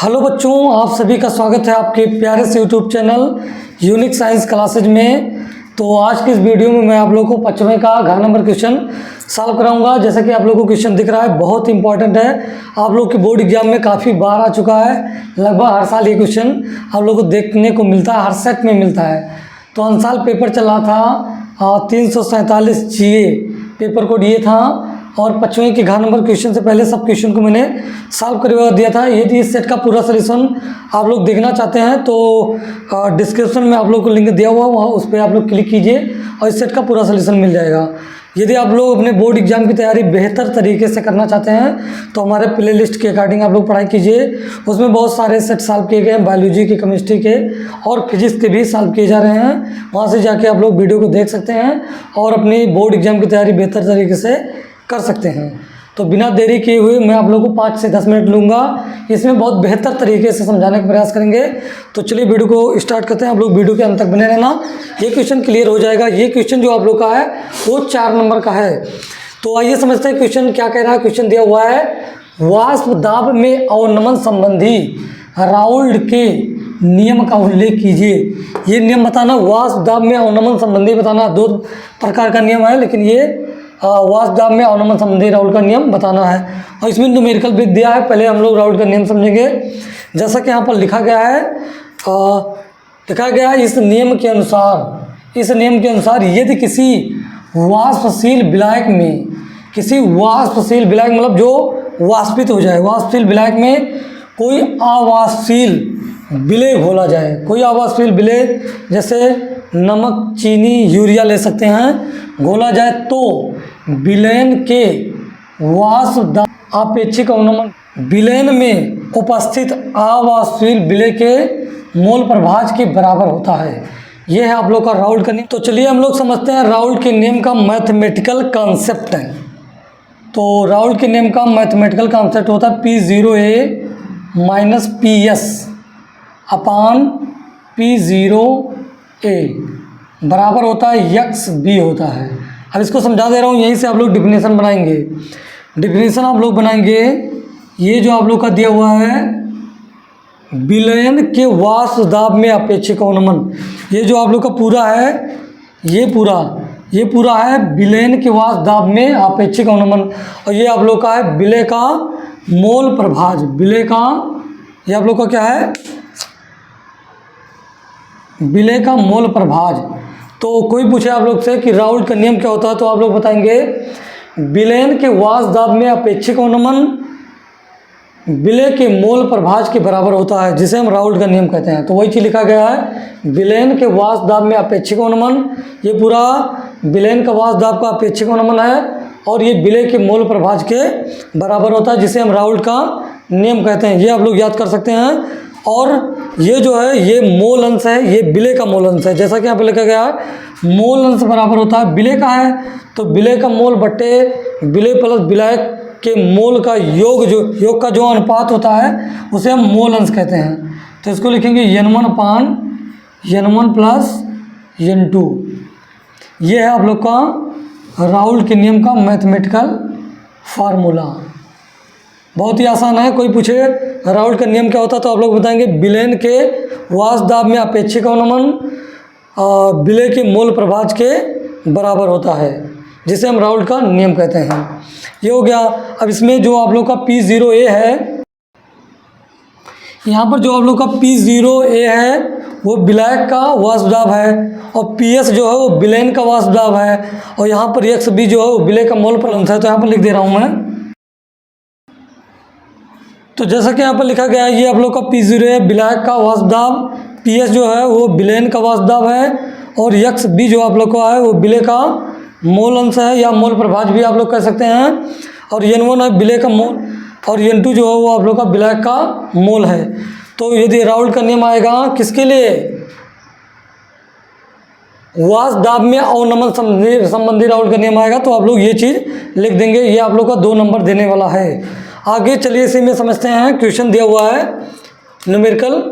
Hello बच्चों, आप सभी का स्वागत है आपके प्यारे से YouTube channel unique science classes में। तो आज की इस वीडियो में मैं आप लोगों को 5वें का घ नंबर क्वेश्चन सॉल्व कराऊंगा। जैसा कि आप लोगों को क्वेश्चन दिख रहा है, बहुत ही इंपॉर्टेंट है। आप लोग के बोर्ड एग्जाम में काफ़ी बार आ चुका है, लगभग हर साल ये क्वेश्चन आप लोग को देखने को मिलता है, हर सेट में मिलता है। तो हर साल पेपर चला था 347 GA पेपर कोड ये था, और 5वें के घ नंबर क्वेश्चन से पहले सब क्वेश्चन को मैंने सॉल्व करवा दिया था। यदि इस सेट का पूरा सॉल्यूशन आप लोग देखना चाहते हैं तो डिस्क्रिप्शन में आप लोग को लिंक दिया हुआ, वहाँ उस पर आप लोग क्लिक कीजिए और इस सेट का पूरा सॉल्यूशन मिल जाएगा। यदि आप लोग अपने बोर्ड एग्जाम की तैयारी बेहतर तरीके से करना चाहते हैं तो हमारे प्ले लिस्ट के अकॉर्डिंग आप लोग पढ़ाई कीजिए। उसमें बहुत सारे सेट सॉल्व किए गए हैं, बायोलॉजी के, केमिस्ट्री के और फिजिक्स के भी सॉल्व किए जा रहे हैं। वहाँ से जाके आप लोग वीडियो को देख सकते हैं और अपनी बोर्ड एग्जाम की तैयारी बेहतर तरीके से कर सकते हैं। तो बिना देरी किए हुए मैं आप लोगों को 5 से 10 मिनट लूँगा, इसमें बहुत बेहतर तरीके से समझाने का प्रयास करेंगे। तो चलिए वीडियो को स्टार्ट करते हैं। आप लोग वीडियो के अंत तक बने रहना, ये क्वेश्चन क्लियर हो जाएगा। ये क्वेश्चन जो आप लोग का है वो 4 नंबर का है। तो आइए समझते हैं क्वेश्चन क्या कह रहा है। क्वेश्चन दिया हुआ है, वाष्प दाब में अवनमन संबंधी राउल्ट के नियम का उल्लेख कीजिए। ये नियम बताना, वाष्प दाब में अवनमन संबंधी बताना। 2 प्रकार का नियम है, लेकिन ये वाष्प दाब में अवनमन संबंधी राउल्ट का नियम बताना है। और इसमें न्यूमेरिकल भी दिया है। पहले हम लोग राउल्ट का नियम समझेंगे। जैसा कि यहाँ पर लिखा गया है, इस नियम के अनुसार यदि किसी वाष्पशील विलायक में, मतलब जो वाष्पित हो जाए, वाष्पशील विलायक में कोई अवाष्पशील विलेय घोला जाए, कोई अवाष्पशील विलेय जैसे नमक, चीनी, यूरिया ले सकते हैं, घोला जाए तो विलयन के वाष्प दाब आपेक्षिक अवनमन, विलयन में उपस्थित अवाष्पशील विलेय के मोल प्रभाज के बराबर होता है। यह है आप लोग का राउल्ट का नियम। तो चलिए हम लोग समझते हैं राउल्ट के नियम का मैथमेटिकल कॉन्सेप्ट है। तो राउल्ट के नियम का मैथमेटिकल कॉन्सेप्ट होता है P0A माइनस PS अपान P0A बराबर होता है XB होता है। अब इसको समझा दे रहा हूँ, यहीं से आप लोग डिफिनेशन बनाएंगे। डिफिनेशन आप लोग बनाएंगे, ये जो आप लोग का दिया हुआ है, विलयन के वाष्प दाब में अपेक्षिक अवनमन, ये जो आप लोग का पूरा है, ये पूरा है विलयन के वाष्प दाब में अपेक्षिक अवनमन। और ये आप लोग का है विलेय का मोल प्रभाज, विलेय का, ये आप लोग का क्या है, विलेय का मोल प्रभाज। तो कोई पूछे आप लोग से कि राउल्ट का नियम क्या होता है, तो आप लोग बताएंगे विलयन के वाष्प दाब में अपेक्षिक अवनमन विलेय के मोल प्रभाज के बराबर होता है, जिसे हम राउल्ट का नियम कहते हैं। तो वही चीज़ लिखा गया है, विलयन के वाष्प दाब में अपेक्षिक अवनमन, ये पूरा विलयन का वाष्प दाब का अपेक्षिक अवनमन है, और ये विलेय के मोल प्रभाज के बराबर होता है, जिसे हम राउल्ट का नियम कहते हैं। ये आप लोग याद कर सकते हैं। और ये जो है, ये मोल अंश है, ये विलेय का मोल अंश है। जैसा कि यहाँ पे लिखा गया है, मोल अंश बराबर होता है विलेय का है, तो विलेय का मोल बट्टे विलेय प्लस विलायक के मोल का योग का जो अनुपात होता है उसे हम मोल अंश कहते हैं। तो इसको लिखेंगे N1 अपान N1 प्लस N2। ये है आप लोग का राउल्ट के नियम का मैथमेटिकल फार्मूला। बहुत ही आसान है। कोई पूछे राउल्ट का नियम क्या होता है, तो आप लोग बताएंगे विलयन के वाष्प दाब में अपेक्षिक अवनमन विलेय के मोल प्रभाज के बराबर होता है, जिसे हम राउल्ट का नियम कहते हैं। ये हो गया। अब इसमें जो आप लोग का P0A है, यहाँ पर जो आप लोग का P0A है वो विलायक का वाष्प दाब है, और PS जो है वो विलयन का वाष्प दाब है, और यहाँ पर XB जो है वो विलेय का मोल प्रभाज है। तो यहाँ पर लिख दे रहा हूँ मैं। तो जैसा कि यहाँ पर लिखा गया है, ये आप लोग का P0A विलायक का वाष्प दाब, PS जो है वो विलयन का वाष्प दाब है, और XB जो आप लोग का है वो विलेय का मोल अंश है, या मोल प्रभाज भी आप लोग कह सकते हैं। और N1 है विलेय का मोल, और N2 जो है वो आप लोग का विलायक का मोल है। तो यदि राउल्ट का नियम आएगा किसके लिए, वाष्प दाब में अवनमन संबंधी राउल्ट का नियम आएगा, तो आप लोग ये चीज़ लिख देंगे। ये आप लोग का 2 नंबर देने वाला है। आगे चलिए इसी में समझते हैं। क्वेश्चन दिया हुआ है न्यूमेरिकल,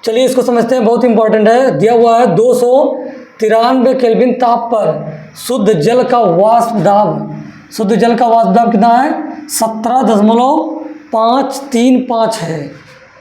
चलिए इसको समझते हैं, बहुत इंपॉर्टेंट है। दिया हुआ है 293 केल्विन ताप पर शुद्ध जल का वाष्प दाब, शुद्ध जल का वाष्प दाब कितना है, 17.535 है।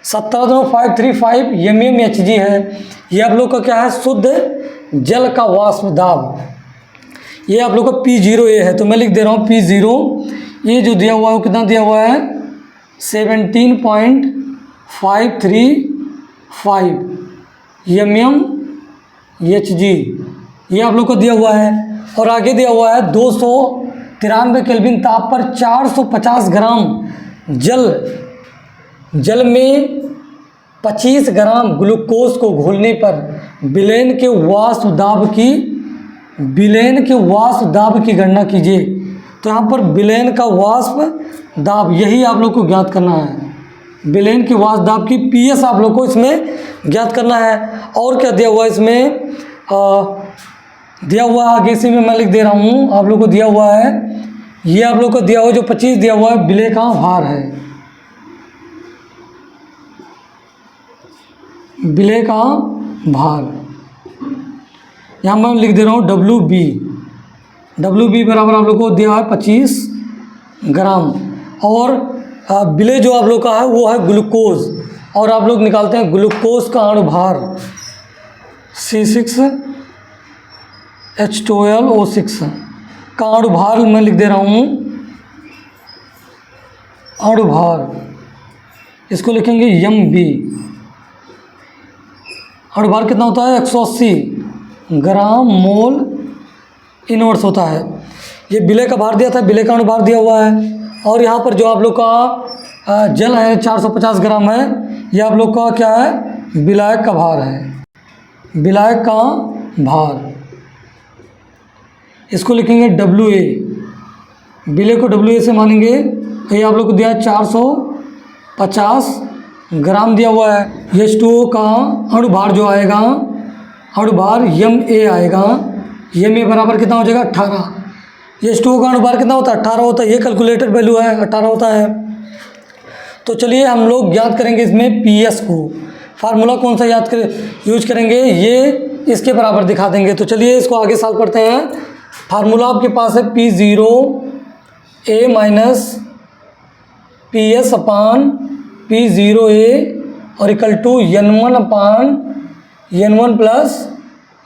17.535 mmHg है। ये आप लोग का क्या है, शुद्ध जल का वाष्प दाब। ये आप लोग का P0A है, तो मैं लिख दे रहा हूँ P0। ये जो दिया हुआ है वो कितना दिया हुआ है, 17.535 mmHg, ये आप लोग को दिया हुआ है। और आगे दिया हुआ है 293 केल्विन ताप पर 450 ग्राम जल में 25 ग्राम ग्लूकोज को घोलने पर विलयन के वाष्प दाब की गणना कीजिए। तो यहाँ पर विलयन का वाष्प दाब, यही आप लोग को ज्ञात करना है। विलयन के वाष्प दाब की PS आप लोग को इसमें ज्ञात करना है। और क्या दिया हुआ है इसमें, दिया हुआ आगे से मैं लिख दे रहा हूँ, आप लोग को दिया हुआ है, ये आप लोग को दिया हुआ जो 25 दिया हुआ है विलय का भार है, विलय का भार। यहाँ मैं लिख दे रहा हूँ WB बराबर आप लोग को दिया है 25 ग्राम। और विलय जो आप लोग का है वो है ग्लूकोज, और आप लोग निकालते हैं ग्लूकोज का अणुभार C6H12O6 का अणुभार मैं लिख दे रहा हूँ, अणुभार इसको लिखेंगे MB। अणुभार कितना होता है, 180 ग्राम मोल इनवर्स होता है। ये विलय का भार दिया था, विलय का अणुभार दिया हुआ है। और यहाँ पर जो आप लोग का जल है 450 ग्राम है, ये आप लोग का क्या है, विलायक का भार है, विलायक का भार। इसको लिखेंगे WA, विलय को WA से मानेंगे। ये आप लोग को दिया है 450 ग्राम दिया हुआ है। H2O का अणुभार जो आएगा, अणुभार MA आएगा। MA बराबर कितना हो जाएगा, 18। H2O का अणुभार कितना होता है, 18 होता है। ये कैलकुलेटेड वैल्यू है, 18 होता है। तो चलिए हम लोग ज्ञात करेंगे इसमें PS को। फार्मूला कौन सा यूज करेंगे, ये इसके बराबर दिखा देंगे। तो चलिए इसको आगे सॉल्व करते हैं। फार्मूला आपके पास है P0A माइनस PS अपान P0A और equal to N1 upon N1 plus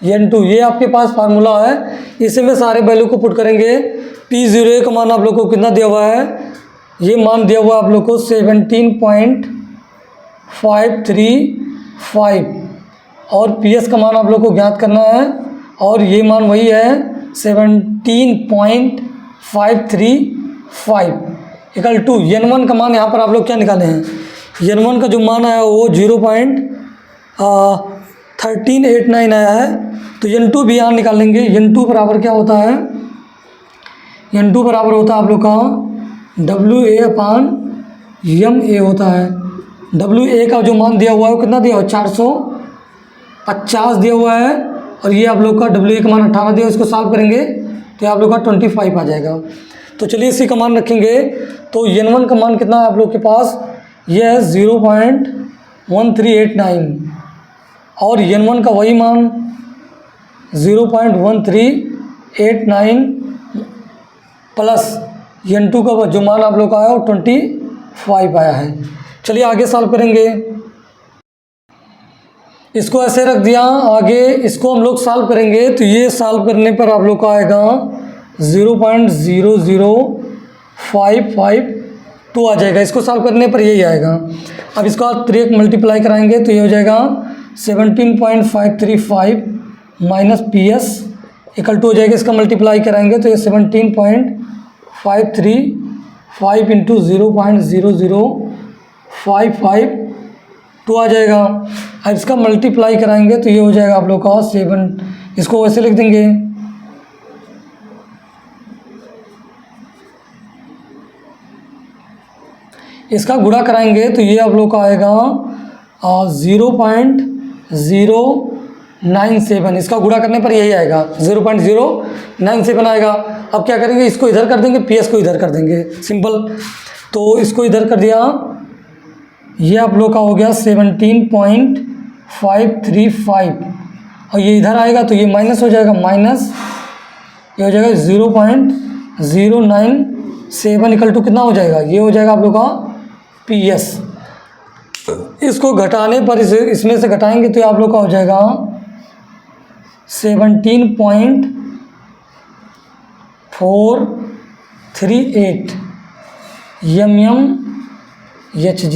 N2। ये आपके पास फार्मूला है। इसी में सारे वैल्यू को पुट करेंगे। P0A का मान आप लोग को कितना दिया हुआ है, ये मान दिया हुआ है आप लोग को 17.535 और PS का मान आप लोग को ज्ञात करना है, और ये मान वही है 17.535 इक्वल टू N1 का मान यहाँ पर आप लोग क्या निकाले हैं, N1 का जो मान आया वो 0.1389 आया है। तो N2 भी यहाँ निकालेंगे। N2 बराबर क्या होता है, N2 बराबर होता है आप लोग का WA अपान MA होता है। WA का जो मान दिया हुआ है वो कितना दिया हुआ है, 450 दिया हुआ है। और ये आप लोग का WA का मान 18 दिया, इसको सॉल्व करेंगे तो आप लोग का 25 आ जाएगा। तो चलिए इसी का मान रखेंगे। तो N1 का मान कितना है आप लोग के पास, ये है 0.1389 और N1 का वही मान 0.1389 प्लस N2 का जो मान आप लोग का आया वो 25 आया है। चलिए आगे सॉल्व करेंगे। इसको ऐसे रख दिया, आगे इसको हम लोग सॉल्व करेंगे। तो ये सॉल्व करने पर आप लोग का आएगा 0.00552 आ जाएगा। इसको सॉल्व करने पर यही आएगा। अब इसको आप 3 मल्टीप्लाई कराएंगे तो ये हो जाएगा 17.535 माइनस PS इक्वल टू हो जाएगा, इसका मल्टीप्लाई कराएंगे तो ये 17.535 इंटू 0.00552 आ जाएगा। अब इसका मल्टीप्लाई कराएंगे तो ये हो जाएगा आप लोग का 7, इसको वैसे लिख देंगे। इसका गुणा कराएंगे तो ये आप लोग का आएगा 0.097। इसका गुणा करने पर यही आएगा 0.097 आएगा। अब क्या करेंगे, इसको इधर कर देंगे, PS को इधर कर देंगे, सिंपल। तो इसको इधर कर दिया, ये आप लोग का हो गया 17.535 और ये इधर आएगा तो ये माइनस हो जाएगा, माइनस ये हो जाएगा 0.097 इक्वल टू कितना हो जाएगा, ये हो जाएगा आप लोग का PS। इसको घटाने पर इसमें से घटाएंगे तो आप लोग का हो जाएगा 17.438 mmHg।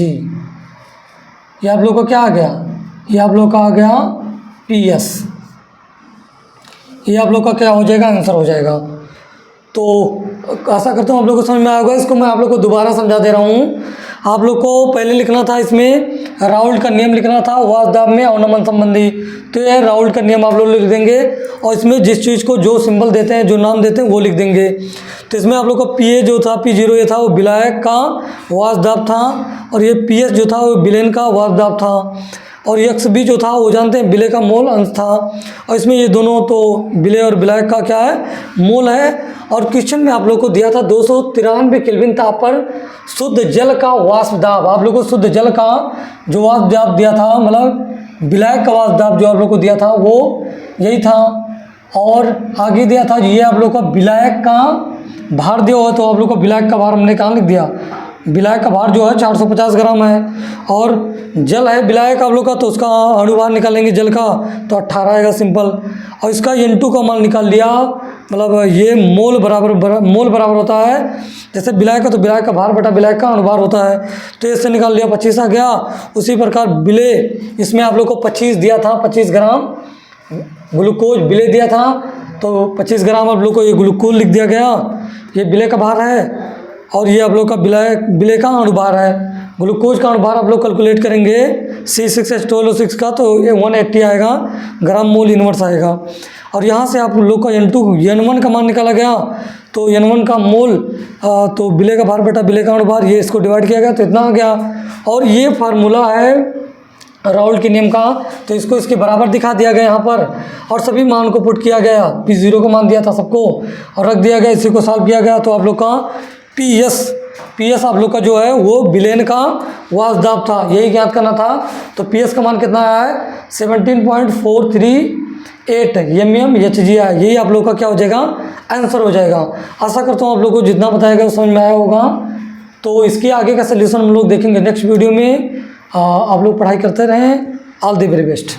ये आप लोग का क्या आ गया, ये आप लोग का आ गया PS। ये आप लोग का क्या हो जाएगा, आंसर हो जाएगा। तो आशा करता हूँ आप लोगों को समझ में आएगा। इसको मैं आप लोग को दोबारा समझा दे रहा हूँ। आप लोग को पहले लिखना था, इसमें राउल्ट का नियम लिखना था वाष्प दाब में अवनमन संबंधी। तो ये राउल्ट का नियम आप लोग लिख देंगे और इसमें जिस चीज़ को जो सिंबल देते हैं, जो नाम देते हैं, वो लिख देंगे। तो इसमें आप लोग का PA जो था, P0 ये था, वो विलायक का वाष्प दाब था, और ये PS जो था वो विलेन का वाष्प दाब था, और XB जो था वो जानते हैं विलेय का मोल अंश था। और इसमें ये दोनों तो विलेय और विलायक का क्या है, मोल है। और क्वेश्चन में आप लोग को दिया था 293 केल्विन ताप पर शुद्ध जल का वाष्प दाब। आप लोग को शुद्ध जल का जो वाष्प दाब दिया था, मतलब विलायक का वाष्प दाब जो आप लोग को दिया था वो यही था। और आगे दिया था ये आप लोग का विलायक का भार दिया हुआ, तो आप लोग को विलायक का भार हमने कहाँ लिख दिया, विलायक का भार जो है 450 ग्राम है। और जल है विलायक आप लोग का, तो उसका अणुभार निकालेंगे जल का तो 18 आएगा सिंपल। और इसका N2 का मान निकाल लिया, मतलब ये मोल बराबर होता है। जैसे विलायक का तो विलायक का भार बटा विलायक का अणुभार होता है, तो इससे निकाल लिया 25 आ गया। उसी प्रकार विलेय, इसमें आप लोग को 25 दिया था, 25 ग्राम ग्लूकोज विलेय दिया था, तो 25 ग्राम आप लोग को ये ग्लूकोज लिख दिया गया। ये विलेय का भार है और ये आप लोग का विलेय का अणुभार है। ग्लूकोज का अणुभार आप लोग कैलकुलेट करेंगे C6H12O6 का, तो ये 180 आएगा ग्राम मोल इनवर्स आएगा। और यहाँ से आप लोग का N1 का मान निकाला गया, तो N1 का मोल तो विलेय का भार बटा विलेय का अणुभार, ये इसको डिवाइड किया गया तो इतना आ गया। और ये फार्मूला है राउल्ट के नियम का, तो इसको इसके बराबर दिखा दिया गया यहाँ पर, और सभी मान को पुट किया गया। P0 का मान दिया था सबको और रख दिया गया, इसी को सॉल्व किया गया। तो आप लोग का PS आप लोग का जो है वो विलेन का वाष्प दाब था, यही ज्ञात करना था। तो PS का मान कितना आया है, 17.438 mmHg है। यही आप लोग का क्या हो जाएगा, आंसर हो जाएगा। आशा करता हूँ आप लोग को जितना बताया गया समझ में आया होगा। तो इसके आगे का सोल्यूशन हम लोग देखेंगे नेक्स्ट वीडियो में। आप लोग पढ़ाई करते रहें। All the very best.